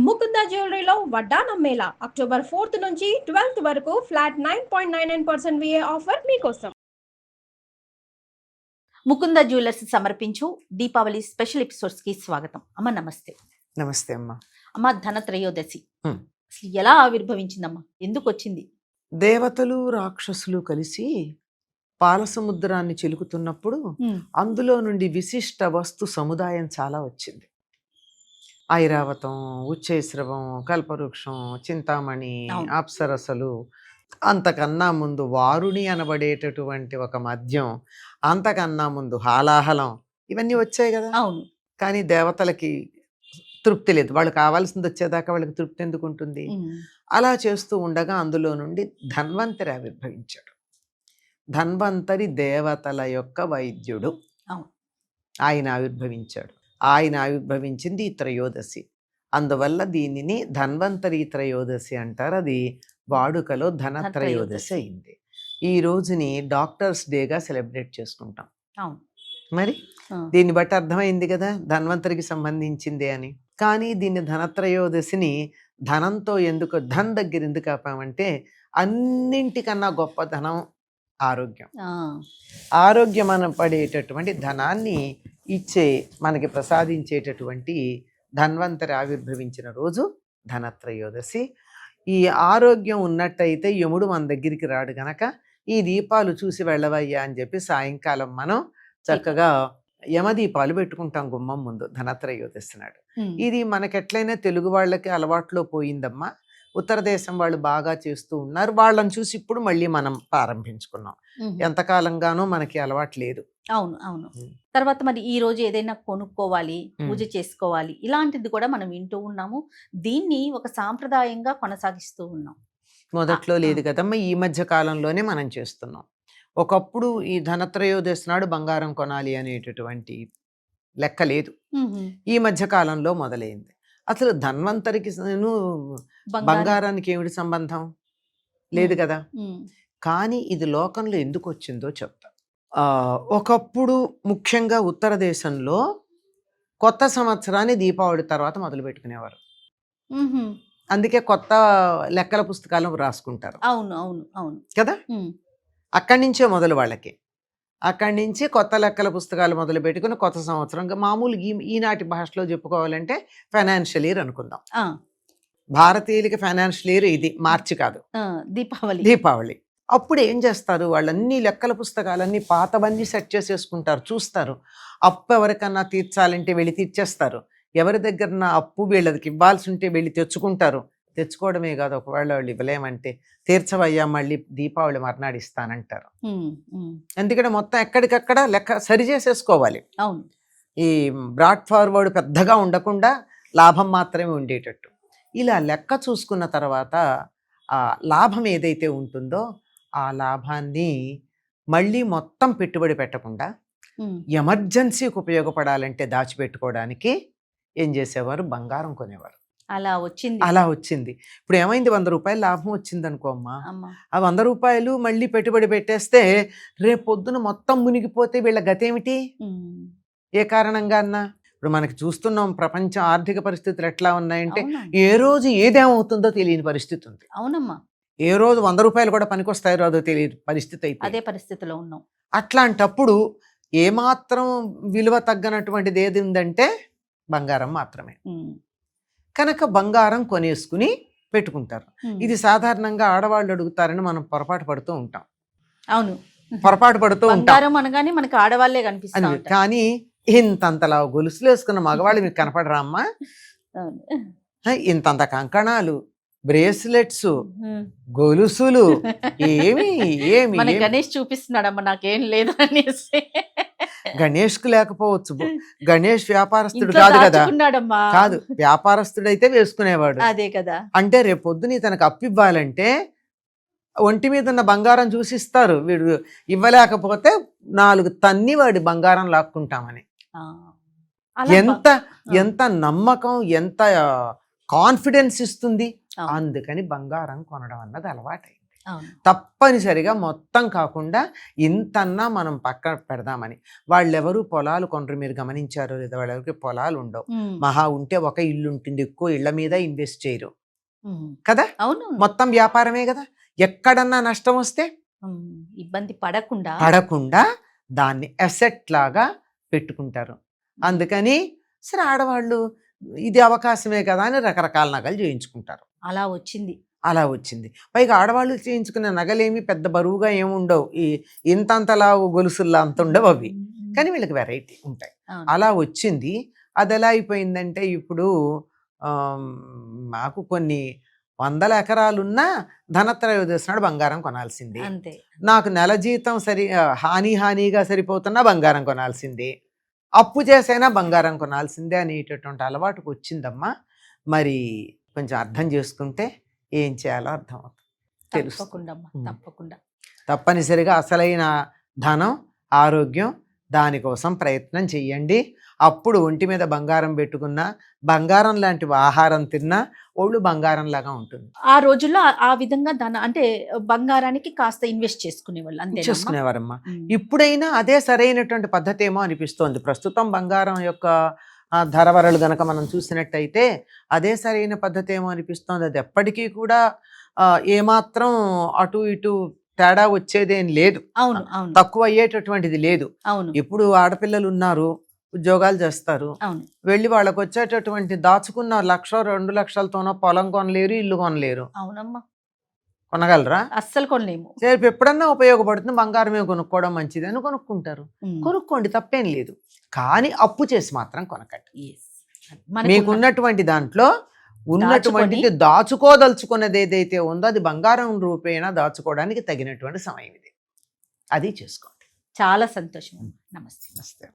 ముకుంద జ్యువెలరీలో వడ్డానం Mela October 4th నుంచి 12th వరకు ఫ్లాట్ 9.99% VA ఆఫర్ మీకోసం. ముకుంద జ్యువెలర్స్ సమర్పించు దీపావళి స్పెషల్ ఎపిసోడ్స్ కి స్వాగతం. అమ్మ నమస్తే. నమస్తే అమ్మా. అమ్మ ధనత్రయోదశి అసలు ఎలా ఆవిర్భవించిందమ్మా, ఎందుకు వచ్చింది? దేవతలు రాక్షసులు కలిసి పాలసముద్రాన్ని చిలుకుతున్నప్పుడు అందులో నుండి విశిష్ట వస్తు సముదాయం చాలా వచ్చింది. ఐరావతం, ఉచ్చైశ్రవం, కల్పవృక్షం, చింతామణి, అప్సరసలు, అంతకన్నా ముందు వారుణి అనబడేటటువంటి ఒక మద్యం, అంతకన్నా ముందు హాలాహలం, ఇవన్నీ వచ్చాయి కదా. అవును. కానీ దేవతలకి తృప్తి లేదు. వాళ్ళు కావాల్సింది వచ్చేదాకా వాళ్ళకి తృప్తి ఎందుకు ఉంటుంది? అలా చేస్తూ ఉండగా అందులో నుండి ధన్వంతరి ఆవిర్భవించాడు. ధన్వంతరి దేవతల యొక్క వైద్యుడు. ఆయన ఆవిర్భవించాడు. ఆయన ఆవిర్భవించింది ఈ త్రయోదశి. అందువల్ల దీనిని ధన్వంతరి త్రయోదశి అంటారు. అది వాడుకలో ధనత్రయోదశి అయింది. ఈ రోజుని డాక్టర్స్ డేగా సెలబ్రేట్ చేసుకుంటాం. మరి దీన్ని బట్టి అర్థమైంది కదా ధన్వంతరికి సంబంధించింది అని. కానీ దీన్ని ధనత్రయోదశిని ధనంతో ఎందుకు, ధన్ దగ్గర ఎందుకు ఆపామంటే అన్నింటికన్నా గొప్ప ధనం ఆరోగ్యం. ఆరోగ్యం అనపడేటటువంటి ధనాన్ని ఇచ్చే, మనకి ప్రసాదించేటటువంటి ధన్వంతరి ఆవిర్భవించిన రోజు ధనత్రయోదశి. ఈ ఆరోగ్యం ఉన్నట్టయితే యముడు మన దగ్గరికి రాడు గనక ఈ దీపాలు చూసి వెళ్ళవయ్యా అని చెప్పి సాయంకాలం మనం చక్కగా యమదీపాలు పెట్టుకుంటాం గుమ్మం ముందు ధనత్రయోదశి నాడు. ఇది మనకెట్లయినా తెలుగు వాళ్ళకి అలవాట్లో పోయిందమ్మా. ఉత్తర దేశం వాళ్ళు బాగా చేస్తూ ఉన్నారు. వాళ్ళని చూసి ఇప్పుడు మళ్ళీ మనం ప్రారంభించుకున్నాం. ఎంతకాలంగానో మనకి అలవాటు లేదు. అవును అవును. తర్వాత మరి ఈ రోజు ఏదైనా కొనుక్కోవాలి, పూజ చేసుకోవాలి, ఇలాంటిది కూడా మనం వింటూ ఉన్నాము. దీన్ని ఒక సాంప్రదాయంగా కొనసాగిస్తూ ఉన్నాం. మొదట్లో లేదు కదమ్మా, ఈ మధ్య కాలంలోనే మనం చేస్తున్నాం. ఒకప్పుడు ఈ ధనత్రయోదశి నాడు బంగారం కొనాలి అనేటటువంటి లెక్క లేదు. ఈ మధ్య కాలంలో మొదలైంది. అసలు ధన్వంతరికి బంగారానికి ఏమిటి సంబంధం? లేదు కదా. కానీ ఇది లోకంలో ఎందుకు వచ్చిందో చెప్తా. ఒకప్పుడు ముఖ్యంగా ఉత్తర దేశంలో కొత్త సంవత్సరాన్ని దీపావళి తర్వాత మొదలు పెట్టుకునేవారు. అందుకే కొత్త లెక్కల పుస్తకాలు రాసుకుంటారు. అవును అవును అవును కదా. అక్కడి నుంచే మొదలు వాళ్ళకి. అక్కడి నుంచి కొత్త లెక్కల పుస్తకాలు మొదలు పెట్టుకుని కొత్త సంవత్సరం మామూలు ఈనాటి భాషలో చెప్పుకోవాలంటే ఫైనాన్షియల్ ఇయర్ అనుకుందాం. భారతీయులకి ఫైనాన్షియల్ ఇయర్ ఇది మార్చి కాదు, దీపావళి. అప్పుడు ఏం చేస్తారు, వాళ్ళన్నీ లెక్కల పుస్తకాలన్నీ పాతవన్నీ సెట్ చేసేసుకుంటారు, చూస్తారు. అప్పు ఎవరికన్నా తీర్చాలంటే వెళ్ళి తీర్చేస్తారు. ఎవరి దగ్గర అప్పు వీళ్ళకి ఇవ్వాల్సి ఉంటే వెళ్ళి తెచ్చుకుంటారు. తెచ్చుకోవడమే కాదు, ఒకవేళ వాళ్ళు ఇవ్వలేమంటే తీర్చవయ్యా మళ్ళీ దీపావళి మర్నాడు ఇస్తానంటారు. ఎందుకంటే మొత్తం ఎక్కడికక్కడ లెక్క సరి చేసేసుకోవాలి. అవును. ఈ బ్రాడ్ ఫార్వర్డ్ పెద్దగా ఉండకుండా లాభం మాత్రమే ఉండేటట్టు. ఇలా లెక్క చూసుకున్న తర్వాత ఆ లాభం ఏదైతే ఉంటుందో ఆ లాభాన్ని మళ్ళీ మొత్తం పెట్టుబడి పెట్టకుండా ఎమర్జెన్సీకి ఉపయోగపడాలంటే దాచిపెట్టుకోవడానికి ఏం చేసేవారు, బంగారం కొనేవారు. అలా వచ్చింది. ఇప్పుడు ఏమైంది, 100 రూపాయలు లాభం వచ్చింది అనుకో అమ్మా. ఆ 100 రూపాయలు మళ్ళీ పెట్టుబడి పెట్టేస్తే రేపు పొద్దున మొత్తం మునిగిపోతే వీళ్ళ గతేమిటి? ఏ కారణంగా అన్నా ఇప్పుడు మనకి చూస్తున్నాం, ప్రపంచం ఆర్థిక పరిస్థితులు ఎట్లా ఉన్నాయంటే ఏ రోజు ఏదేమవుతుందో తెలియని పరిస్థితి ఉంది. అవునమ్మా. ఏ రోజు 100 రూపాయలు కూడా పనికొస్తాయో రాదో తెలియని పరిస్థితి అయితే అదే పరిస్థితిలో ఉన్నాం. అట్లాంటప్పుడు ఏమాత్రం విలువ తగ్గనటువంటిది ఏది ఉందంటే బంగారం మాత్రమే. కనుక బంగారం కొనేసుకుని పెట్టుకుంటారు. ఇది సాధారణంగా ఆడవాళ్ళు అడుగుతారని మనం పొరపాటు పడుతూ ఉంటాం. అవును, పొరపాటు పడుతూ ఉంటాం. అనగానే మనకి ఆడవాళ్లే కనిపిస్తారు. కానీ ఇంతంతలా గొలుసులు వేసుకున్న మగవాళ్ళు మీకు కనపడరా అమ్మా? ఇంతంత కంకణాలు, బ్రేస్లెట్స్, గొలుసులు, ఏమి గణేష్ చూపిస్తున్నాడమ్మా, నాకేం లేదు అనేసి. గణేష్ కు లేకపోవచ్చు, గణేష్ వ్యాపారస్తుడు కాదు కదా. కాదు, వ్యాపారస్తుడైతే వేసుకునేవాడు. అదే కదా. అంటే రేపు పొద్దున తనకు అప్పు ఇవ్వాలంటే ఒంటి మీద ఉన్న బంగారం చూసిస్తారు. వీడు ఇవ్వలేకపోతే 4 తన్ని వాడి బంగారం లాక్కుంటామని. ఎంత నమ్మకం, ఎంత కాన్ఫిడెన్స్ ఇస్తుంది. అందుకని బంగారం కొనడం అన్నది అలవాటైంది. అవును. తప్పనిసరిగా మొత్తం కాకుండా ఇంతన్నా మనం పక్కన పెడదామని. వాళ్ళెవరూ పొలాలు కొనరు, మీరు గమనించారో లేదా, వాళ్ళెవరికి పొలాలు ఉండవు. ఉమ్, మహా ఉంటే ఒక ఇల్లు ఉంటుంది, ఎక్కువ ఇళ్ల మీద ఇన్వెస్ట్ చేయరు ఉమ్. కదా. అవును. మొత్తం వ్యాపారమే కదా. ఎక్కడన్నా నష్టం వస్తే ఉమ్, ఇబ్బంది పడకుండా. పడకుండా దాన్ని అసెట్ లాగా పెట్టుకుంటారు. అందుకని సరే ఆడవాళ్ళు ఇది అవకాశమే కదా అని రకరకాల నగలు చేయించుకుంటారు. అలా వచ్చింది. అలా వచ్చింది. పైగా ఆడవాళ్ళు చేయించుకునే నగలేమి పెద్ద బరువుగా ఏముండవు, ఈ ఇంతంతలా గొలుసుల్లా అంత ఉండవు అవి, ఉమ్, కానీ వీళ్ళకి వెరైటీ ఉంటాయి. అవును. అలా వచ్చింది. అది ఎలా అయిపోయిందంటే ఇప్పుడు మాకు కొన్ని 100 ఎకరాలున్నా ధనత్రయోదశి నాడు బంగారం కొనాల్సిందే. అంతే. నాకు నెల జీతం హానిగా సరిపోతున్నా బంగారం కొనాల్సిందే, అప్పు చేసైనా బంగారం కొనాల్సిందే అనేటటువంటి అలవాటుకు వచ్చిందమ్మా. మరి కొంచెం అర్థం చేసుకుంటే ఏం చేయాలో అర్థం అవుతుంది, తెలుస్తుంది. తప్పకుండా అమ్మా, తప్పకుండా. తప్పనిసరిగా అసలైన ధనం, ఆరోగ్యం, దానికోసం ప్రయత్నం చెయ్యండి. అప్పుడు ఒంటి మీద బంగారం పెట్టుకున్నా, బంగారం లాంటి ఆహారం తిన్నా ఒళ్ళు బంగారంలాగా ఉంటుంది. ఆ రోజుల్లో ఆ విధంగా అంటే బంగారానికి కాస్త ఇన్వెస్ట్ చేసుకునేవాళ్ళు అంతే. చేసుకునేవారమ్మా. ఇప్పుడైనా అదే సరైనటువంటి పద్ధతి ఏమో అనిపిస్తోంది. ప్రస్తుతం బంగారం యొక్క ధరవరలు గనక మనం చూసినట్టయితే అదే సరైన పద్ధతి ఏమో అనిపిస్తోంది. అది ఎప్పటికీ కూడా ఏమాత్రం అటు ఇటు తేడా వచ్చేదేం లేదు. అవును, అవును. తక్కువ అయ్యేటటువంటిది లేదు. అవును. ఇప్పుడు ఆడపిల్లలు ఉన్నారు, ఉద్యోగాలు చేస్తారు, అవును. వెళ్ళి వాళ్ళకి వచ్చేటటువంటి దాచుకున్న 1,00,000, 2 లక్షలతోనో పొలం కొనలేరు, ఇల్లు కొనలేరు. అవునమ్మా, కొనగలరా? అస్సలు కొనలేము. రేపు ఎప్పుడన్నా ఉపయోగపడుతుంది, బంగారమే కొనుక్కోవడం మంచిది అని కొనుక్కుంటారు. కొనుక్కోండి, తప్పేం లేదు. కానీ అప్పు చేసి మాత్రం కొనకండి. మీకున్నటువంటి దాంట్లో ఉన్నటువంటిది దాచుకోదలుచుకున్నది ఏదైతే ఉందో అది బంగారం రూపేణా దాచుకోవడానికి తగినటువంటి సమయం ఇది, అది చేసుకోండి. చాలా సంతోషం. నమస్తే. నమస్తే.